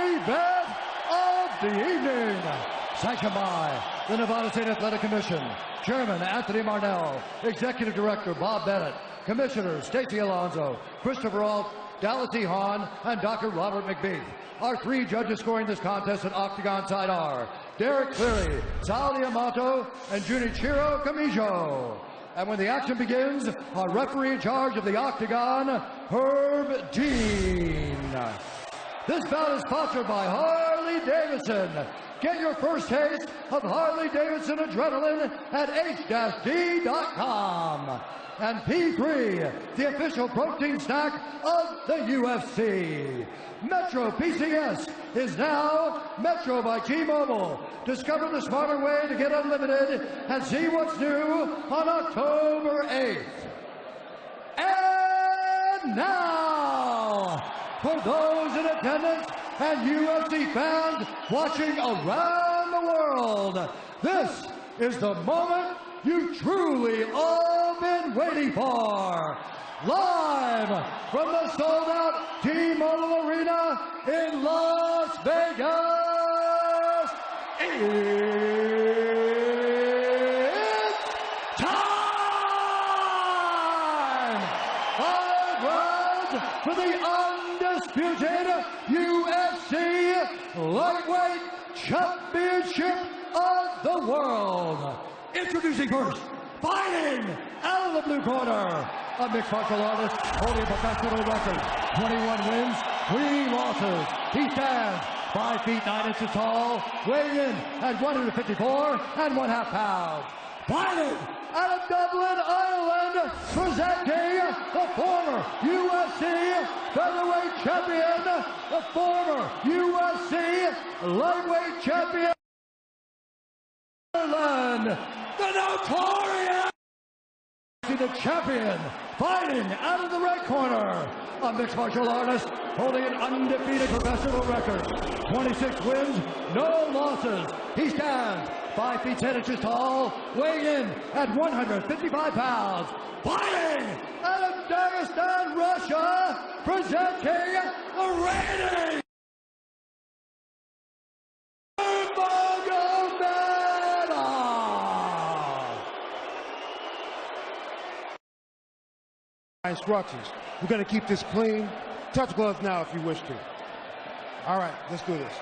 main event of the evening. Sanctioned by the Nevada State Athletic Commission, Chairman Anthony Marnell, Executive Director Bob Bennett, Commissioners Stacey Alonso, Christopher Alt, Dallas E. Hahn, and Dr. Robert McBeath. Our three judges scoring this contest at Octagon side are Derek Cleary, Sal Diamato, and Junichiro Kamijo. And when the action begins, our referee in charge of the Octagon, Herb Dean. This bout is sponsored by Harley-Davidson. Get your first taste of Harley-Davidson adrenaline at h-d.com. And P3, the official protein snack of the UFC. Metro PCS is now Metro by T-Mobile. Discover the smarter way to get unlimited and see what's new on October 8th. And now, for those in attendance and UFC fans watching around the world, this is the moment you've truly all been waiting for. Live from the sold-out T-Mobile Arena in Las Vegas, it's time! 5 rounds for the undisputed UFC Lightweight Championship of the World. Introducing first, fighting out of the blue corner, a mixed martial artist holding a professional record, 21 wins, 3 losses. He stands 5 feet 9 inches tall, weighing in at 154.5 pounds. Fighting out of Dublin, Ireland, presenting the former UFC featherweight champion, the former UFC lightweight champion, Ireland, the notorious, the champion, fighting out of the red corner, a mixed martial artist holding an undefeated professional record, 26 wins, no losses. He stands 5 feet 10 inches tall, weighing in at 155 pounds. Fighting out of Dagestan, Russia, presenting the reigning instructions. We're going to keep this clean. Touch gloves now if you wish to. All right, let's do this.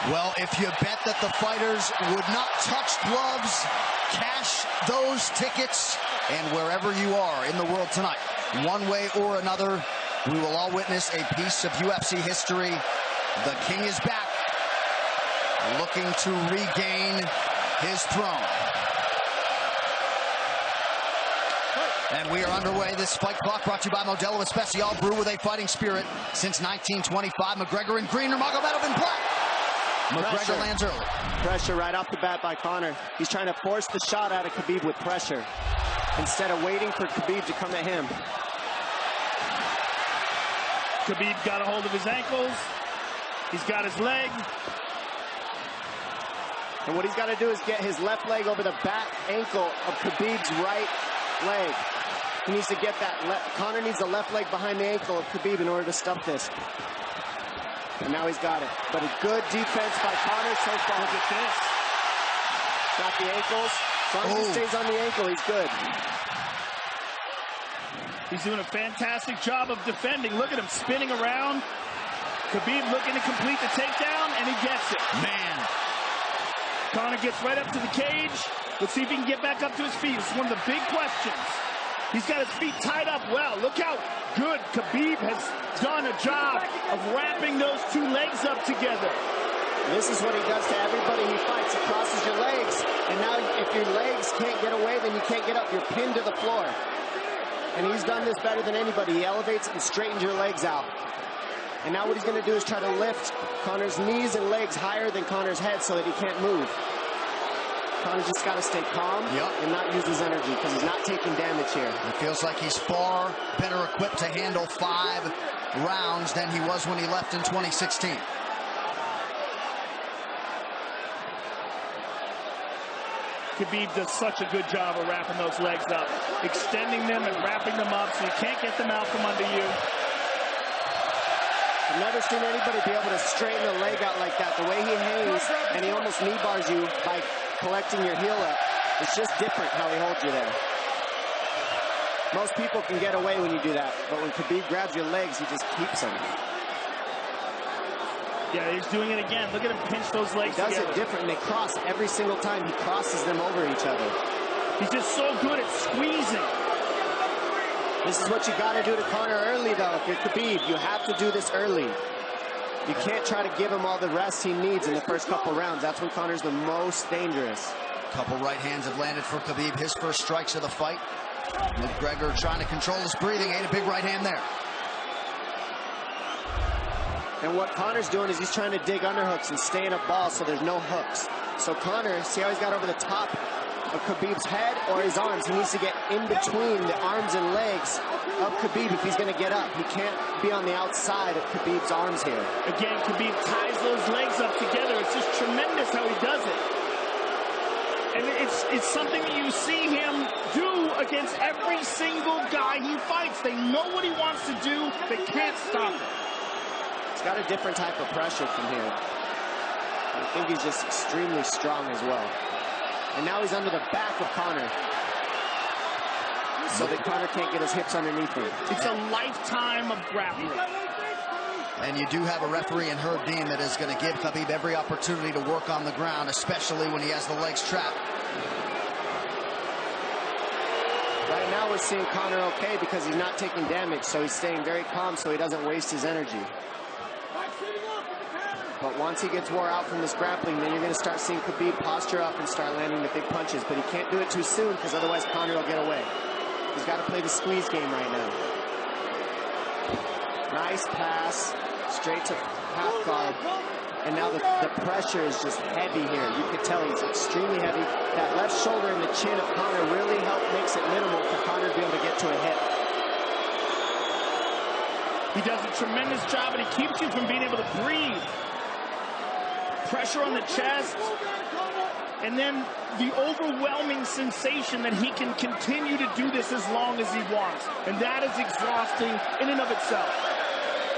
Well, if you bet that the fighters would not touch gloves, cash those tickets, and wherever you are in the world tonight, one way or another, we will all witness a piece of UFC history. The King is back, looking to regain his throne. And we are underway. This fight clock brought to you by Modelo Especial, brew with a fighting spirit since 1925. McGregor in green, Nurmagomedov in black. McGregor lands early. Pressure right off the bat by Conor. He's trying to force the shot out of Xabib with pressure instead of waiting for Xabib to come at him. Xabib got a hold of his ankles. He's got his leg. And what he's got to do is get his left leg over the back ankle of Khabib's right leg. He needs to get that. Conor needs the left leg behind the ankle of Xabib in order to stop this. And now he's got it. But a good defense by Conor so far. Look at this. Got the ankles. As long as he stays on the ankle, he's good. He's doing a fantastic job of defending. Look at him spinning around. Xabib looking to complete the takedown, and he gets it. Man. Conor gets right up to the cage. Let's see if he can get back up to his feet. It's one of the big questions. He's got his feet tied up well. Look how good Xabib has done a job of wrapping those two legs up together. This is what he does to everybody he fights. He crosses your legs, and now if your legs can't get away, then you can't get up. You're pinned to the floor. And he's done this better than anybody. He elevates and straightens your legs out. And now what he's going to do is try to lift Conor's knees and legs higher than Conor's head so that he can't move. Conor's just got to stay calm and not use his energy because he's not taking damage here. It feels like he's far better equipped to handle 5 rounds than he was when he left in 2016. Khabib does such a good job of wrapping those legs up, extending them and wrapping them up so you can't get them out from under you. I've never seen anybody be able to straighten a leg out like that. The way he hangs, and he almost knee bars you by collecting your heel up. It's just different how he holds you there. Most people can get away when you do that, but when Xabib grabs your legs, he just keeps them. Yeah, he's doing it again. Look at him pinch those legs together. He does it different, and they cross every single time. He crosses them over each other. He's just so good at squeezing. This is what you got to do to Konar early, though. If you're Xabib, you have to do this early. You can't try to give him all the rest he needs in the first couple rounds. That's when Konar's the most dangerous. Couple right hands have landed for Xabib. His first strikes of the fight. McGregor trying to control his breathing. Ate a big right hand there. And what Konar's doing is he's trying to dig underhooks and stay in a ball so there's no hooks. So Konar, see how he's got over the top of Xabib's head or his arms? He needs to get in between the arms and legs of Xabib if he's going to get up. He can't be on the outside of Xabib's arms here. Again, Xabib ties those legs up together. It's just tremendous how he does it. And it's something that you see him do against every single guy he fights. They know what he wants to do. They can't stop it. He's got a different type of pressure from here. I think he's just extremely strong as well. And now he's under the back of Konar, so that Konar can't get his hips underneath him. It's a lifetime of grappling. And you do have a referee in Herb Dean that is going to give Xabib every opportunity to work on the ground, especially when he has the legs trapped. Right now we're seeing Konar okay because he's not taking damage, so he's staying very calm so he doesn't waste his energy. But once he gets wore out from this grappling, then you're going to start seeing Xabib posture up and start landing the big punches. But he can't do it too soon because otherwise Konar will get away. He's got to play the squeeze game right now. Nice pass, straight to half guard. And now the pressure is just heavy here. You can tell he's extremely heavy. That left shoulder and the chin of Konar really makes it minimal for Konar to be able to get to a hit. He does a tremendous job, and he keeps you from being able to breathe. Pressure on the chest, and then the overwhelming sensation that he can continue to do this as long as he wants. And that is exhausting in and of itself.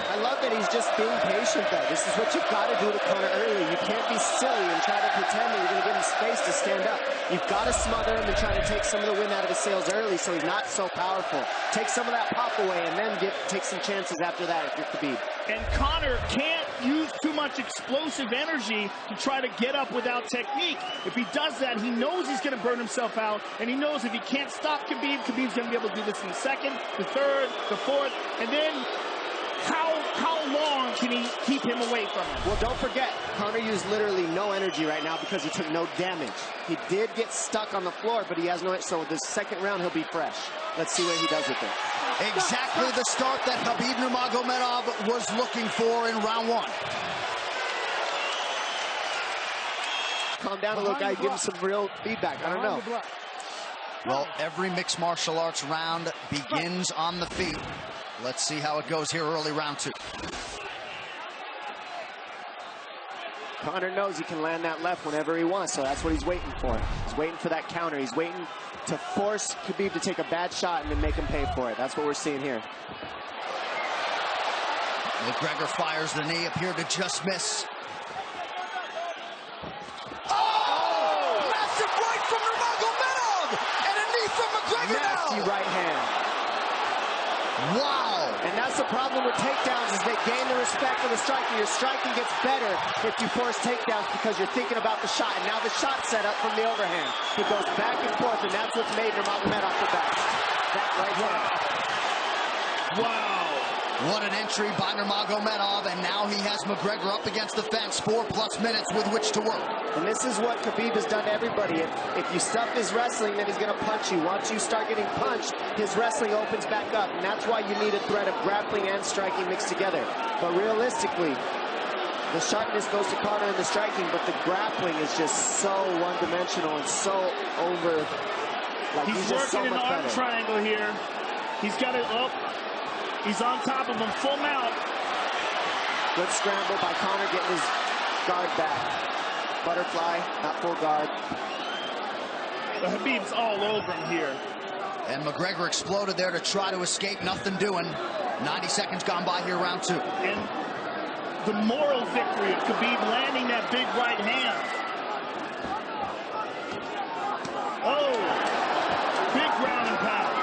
I love that he's just being patient, though. This is what you've got to do to Konar early. You can't be silly and try to pretend that you're going to give him space to stand up. You've got to smother him and try to take some of the wind out of his sails early so he's not so powerful. Take some of that pop away and then take some chances after that if you're Xabib. And Konar can't use too much explosive energy to try to get up without technique. If he does that, he knows he's going to burn himself out, and he knows if he can't stop Xabib, Khabib's going to be able to do this in the second, the third, the fourth, and then how long can he keep him away from him? Well, don't forget, Konar used literally no energy right now because he took no damage. He did get stuck on the floor, but he has no, so the second round he'll be fresh. Let's see what he does with it. Exactly the start that Xabib Nurmagomedov was looking for in round one. Calm down a little, guy. Give him some real feedback. I don't know. Well, every mixed martial arts round begins on the feet. Let's see how it goes here early round two. Konar knows he can land that left whenever he wants, so that's what he's waiting for. He's waiting for that counter. He's waiting to force Xabib to take a bad shot and then make him pay for it. That's what we're seeing here. McGregor fires the knee, appeared to just miss. Oh! Massive right from Nurmagomedov! And a knee from McGregor Nasty now! right hand. Wow! And that's the problem with takedowns is they gain the respect of the striker. Your striking gets better if you force takedowns because you're thinking about the shot. And now the shot set up from the overhand. It goes back and forth, and that's what's made Nurmagomedov the best. That right hand. Wow. What an entry by Nurmagomedov, and now he has McGregor up against the fence, 4+ minutes with which to work. And this is what Xabib has done to everybody. If you stuff his wrestling, then he's going to punch you. Once you start getting punched, his wrestling opens back up. And that's why you need a threat of grappling and striking mixed together. But realistically, the sharpness goes to Konar in the striking, but the grappling is just so one-dimensional and so over. Like He's just so working an much arm better. triangle here. He's got it up. He's on top of him, full mount. Good scramble by Konar getting his guard back. Butterfly, not full guard. But Khabib's all over him here. And McGregor exploded there to try to escape, nothing doing. 90 seconds gone by here, round two. And the moral victory of Xabib landing that big right hand. Oh, big ground and pound.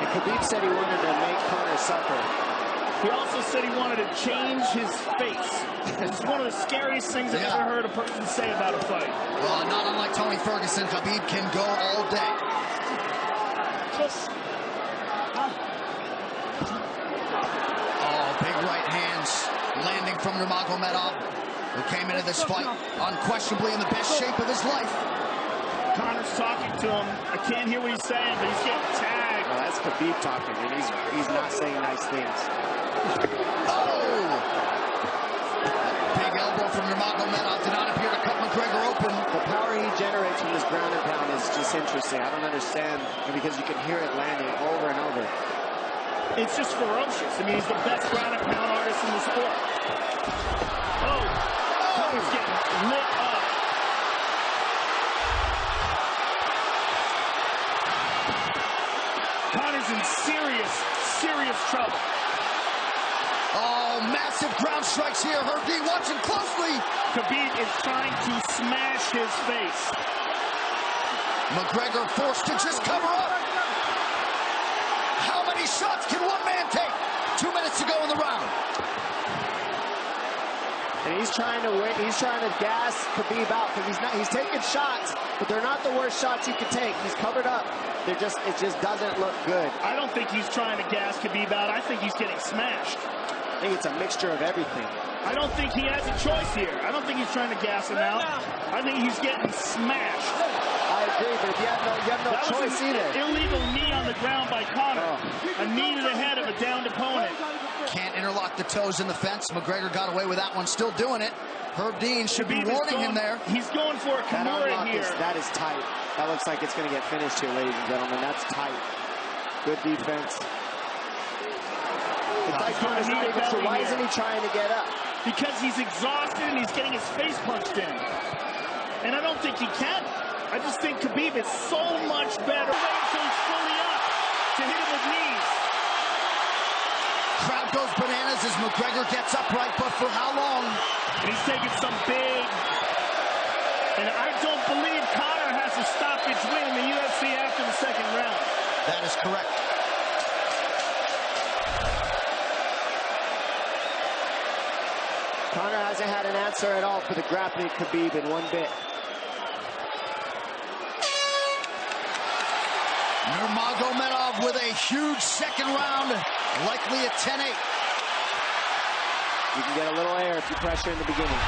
And Xabib said he wanted to make Konar suffer. He also said he wanted to change his face. It's one of the scariest things I've ever heard a person say about a fight. Well, not unlike Tony Ferguson, Xabib can go all day. Oh, big right hands landing from Nurmagomedov, who came into this fight unquestionably in the best shape of his life. Konor's talking to him. I can't hear what he's saying, but he's getting tagged. Well, that's Xabib talking, and he's not saying nice things. Oh! Big elbow from Nurmagomedov did not appear to cut McGregor open. The power he generates from this ground and pound is just interesting. I don't understand, because you can hear it landing over and over. It's just ferocious. I mean, he's the best ground and pound artist in the sport. Oh! Konor's getting lit up. Konor's in serious trouble. Oh, massive ground strikes here. Herb Dean watching closely. Xabib is trying to smash his face. McGregor forced to just cover up. How many shots can one man take? 2 minutes to go in the round. And he's trying to win. He's trying to gas Xabib out, because he's taking shots, but they're not the worst shots he could take. He's covered up. It just doesn't look good. I don't think he's trying to gas Xabib out. I think he's getting smashed. I think it's a mixture of everything. I don't think he has a choice here. I don't think he's trying to gas him out. I think he's getting smashed. I agree, but you have no choice either. Illegal knee on the ground by Konor. A knee to the head of a downed opponent. Can't interlock the toes in the fence. McGregor got away with that one, still doing it. Herb Dean should be warning him there. He's going for a Kimura here. That is tight. That looks like it's going to get finished here, ladies and gentlemen. That's tight. Good defense. It's like Konor's not even sure. Why isn't he trying to get up? Because he's exhausted and he's getting his face punched in. And I don't think he can. I just think Xabib is so much better. Wait until he's fully up to hit him with knees. Crowd goes bananas as McGregor gets upright, but for how long? And he's taking some big. And I don't believe Konor has a stoppage win in the UFC after the second round. That is correct. Konor hasn't had an answer at all for the grappling Xabib in one bit. Nurmagomedov with a huge second round, likely a 10-8. You can get a little air if you pressure in the beginning.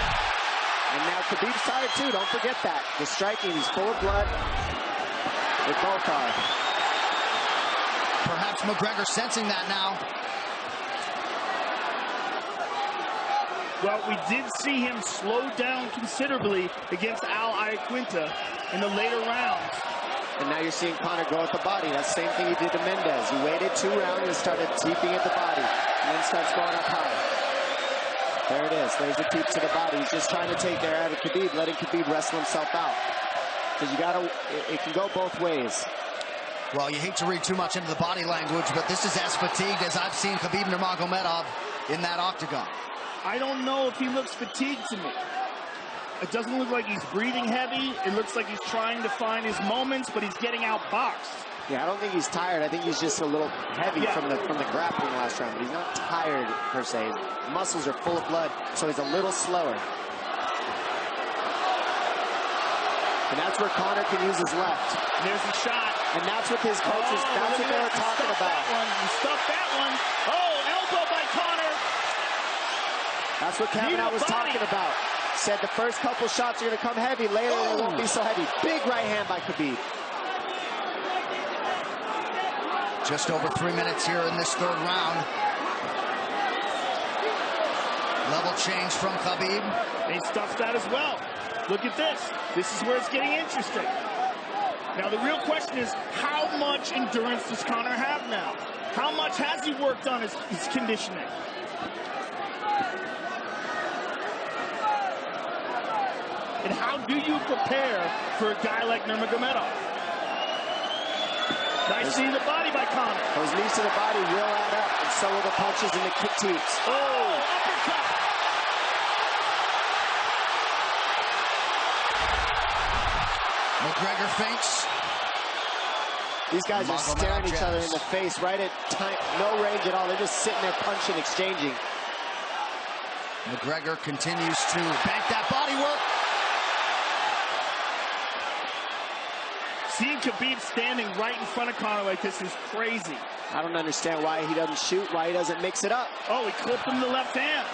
And now Xabib's tired too, don't forget that. The striking, he's full of blood. They both are. Perhaps McGregor sensing that now. Well, we did see him slow down considerably against Al Iaquinta in the later rounds. And now you're seeing Konor go at the body. That's the same thing he did to Mendez. He waited 2 rounds and started teeping at the body. And then starts going up high. There it is. There's the teep to the body. He's just trying to take there out of Xabib, letting Xabib wrestle himself out. Because you gotta, it can go both ways. Well, you hate to read too much into the body language, but this is as fatigued as I've seen Xabib Nurmagomedov in that octagon. I don't know if he looks fatigued to me. It doesn't look like he's breathing heavy. It looks like he's trying to find his moments, but he's getting outboxed. Yeah, I don't think he's tired. I think he's just a little heavy from the grappling last round. But he's not tired, per se. His muscles are full of blood, so he's a little slower. And that's where Konor can use his left. There's a shot. And that's what his coaches, that's what they were talking about. He stuffed that one. Oh, elbow by Konor. That's what Kavanaugh was talking about. Said the first couple shots are going to come heavy. Later, they won't be so heavy. Big right hand by Xabib. Just over 3 minutes here in this third round. Level change from Xabib. And he stuffs that as well. Look at this. This is where it's getting interesting. Now, the real question is, how much endurance does Konor have now? How much has he worked on his conditioning? And how do you prepare for a guy like Nurmagomedov? Nice knee to the body by Konor. Those knees to the body will add up, and so will the punches and the kick teeps. Oh, uppercut. McGregor feints. These guys are staring each other in the face right at time, no range at all. They're just sitting there punching, exchanging. McGregor continues to bank that body work. Seeing Xabib standing right in front of Konar like this is crazy. I don't understand why he doesn't shoot, why he doesn't mix it up. Oh, he clipped him the left hand.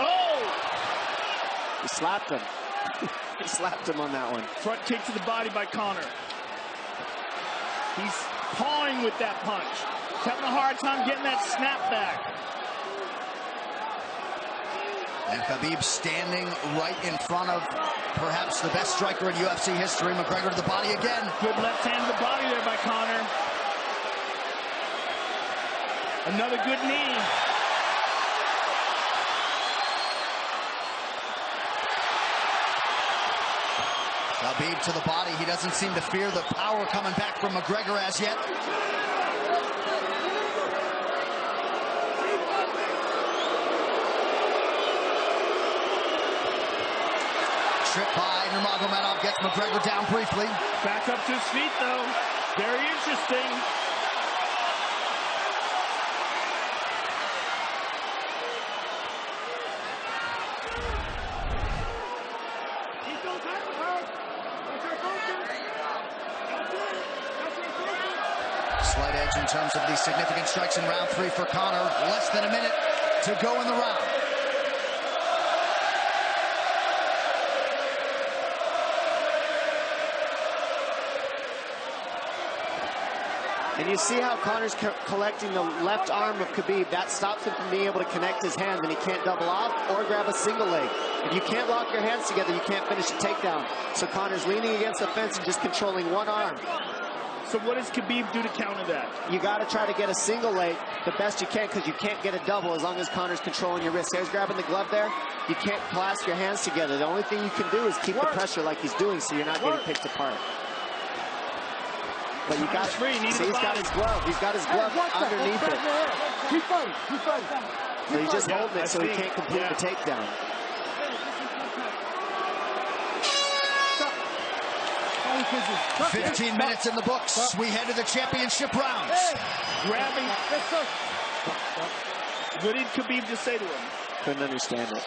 Oh! He slapped him. He slapped him on that one. Front kick to the body by Konar. He's pawing with that punch. He's having a hard time getting that snap back. And Xabib standing right in front of perhaps the best striker in UFC history. McGregor to the body again. Good left hand to the body there by Konar. Another good knee. Xabib to the body. He doesn't seem to fear the power coming back from McGregor as yet. Trip by Nurmagomedov gets McGregor down briefly. Back up to his feet, though. Very interesting. Slight edge in terms of the significant strikes in round 3 for Konar. Less than a minute to go in the round. And you see how Konar's collecting the left arm of Xabib. That stops him from being able to connect his hands, and he can't double off or grab a single leg. If you can't lock your hands together, you can't finish a takedown. So Konar's leaning against the fence and just controlling one arm. So what does Xabib do to counter that? You got to try to get a single leg the best you can, because you can't get a double as long as Konar's controlling your wrist. There's grabbing the glove there. You can't clasp your hands together. The only thing you can do is keep the pressure like he's doing, so you're not getting picked apart. But you got see, he's got his glove. He's got his glove underneath it. Keep fighting. Keep fighting. So he's just holding it so he can't complete the takedown. Stop. 15 minutes in the books. We head to the championship rounds. Grabbing. What did Xabib just say to him? Couldn't understand it.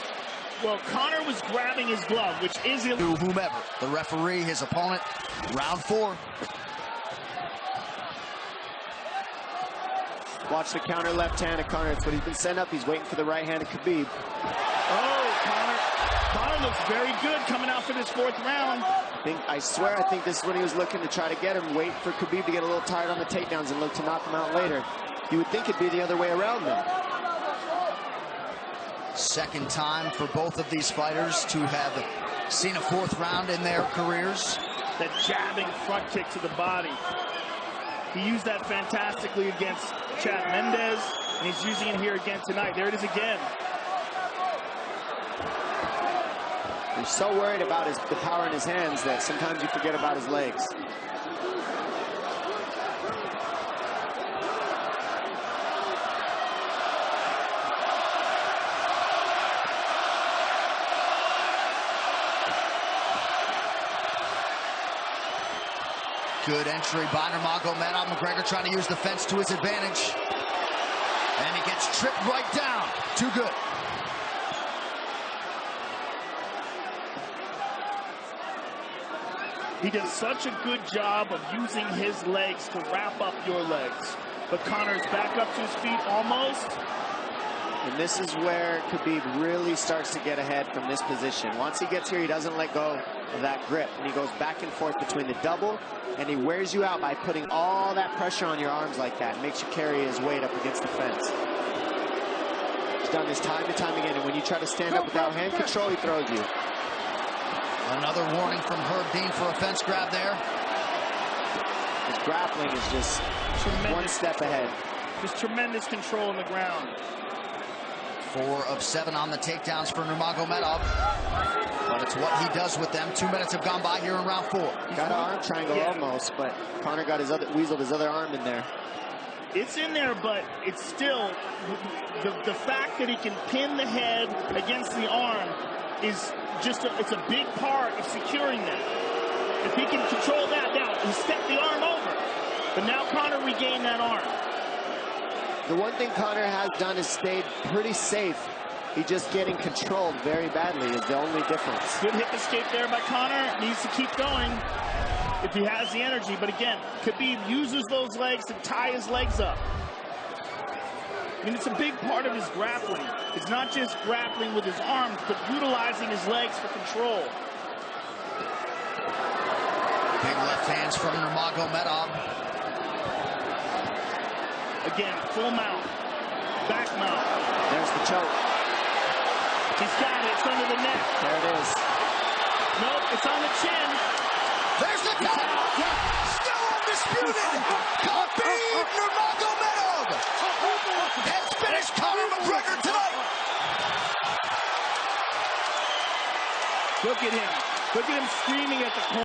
Well, Konar was grabbing his glove, which is illegal. To whomever, the referee, his opponent, round 4. Watch the counter left hand of Konar. That's what he's been setting up. He's waiting for the right hand of Xabib. Oh, Konar looks very good coming out for this 4th round. I swear, I think this is when he was looking to try to get him. Wait for Xabib to get a little tired on the takedowns and look to knock him out later. You would think it'd be the other way around though. Second time for both of these fighters to have seen a 4th round in their careers. That jabbing front kick to the body. He used that fantastically against Chad Mendes, and he's using it here again tonight. There it is again. He's so worried about the power in his hands that sometimes you forget about his legs. Good entry by Nurmagomedov. McGregor trying to use the fence to his advantage. And he gets tripped right down. Too good. He does such a good job of using his legs to wrap up your legs. But Konar's back up to his feet almost. And this is where Xabib really starts to get ahead from this position. Once he gets here, he doesn't let go of that grip. And he goes back and forth between the double, and he wears you out by putting all that pressure on your arms like that. Makes you carry his weight up against the fence. He's done this time and time again. And when you try to stand up without hand control, he throws you. Another warning from Herb Dean for a fence grab there. His grappling is just one step ahead. Just tremendous control on the ground. 4 of 7 on the takedowns for Nurmagomedov. But it's what he does with them. 2 minutes have gone by here in round 4. Got an arm triangle almost, but Konar got weaseled his other arm in there. It's in there, but it's still the fact that he can pin the head against the arm is just it's a big part of securing that. If he can control that now, he stepped the arm over. But now Konar regained that arm. The one thing Konar has done is stayed pretty safe. He's just getting controlled very badly is the only difference. Good hip escape there by Konar. Needs to keep going if he has the energy. But again, Xabib uses those legs to tie his legs up. I mean, it's a big part of his grappling. It's not just grappling with his arms, but utilizing his legs for control. Big left hands from Nurmagomedov. Again, full mount, back mount. There's the choke. He's got it. It's under the neck. There it is. Nope, it's on the chin. There's the count. Still undisputed. Xabib Nurmagomedov has finished Conor McGregor tonight. Look at him. Look at him screaming at the corner.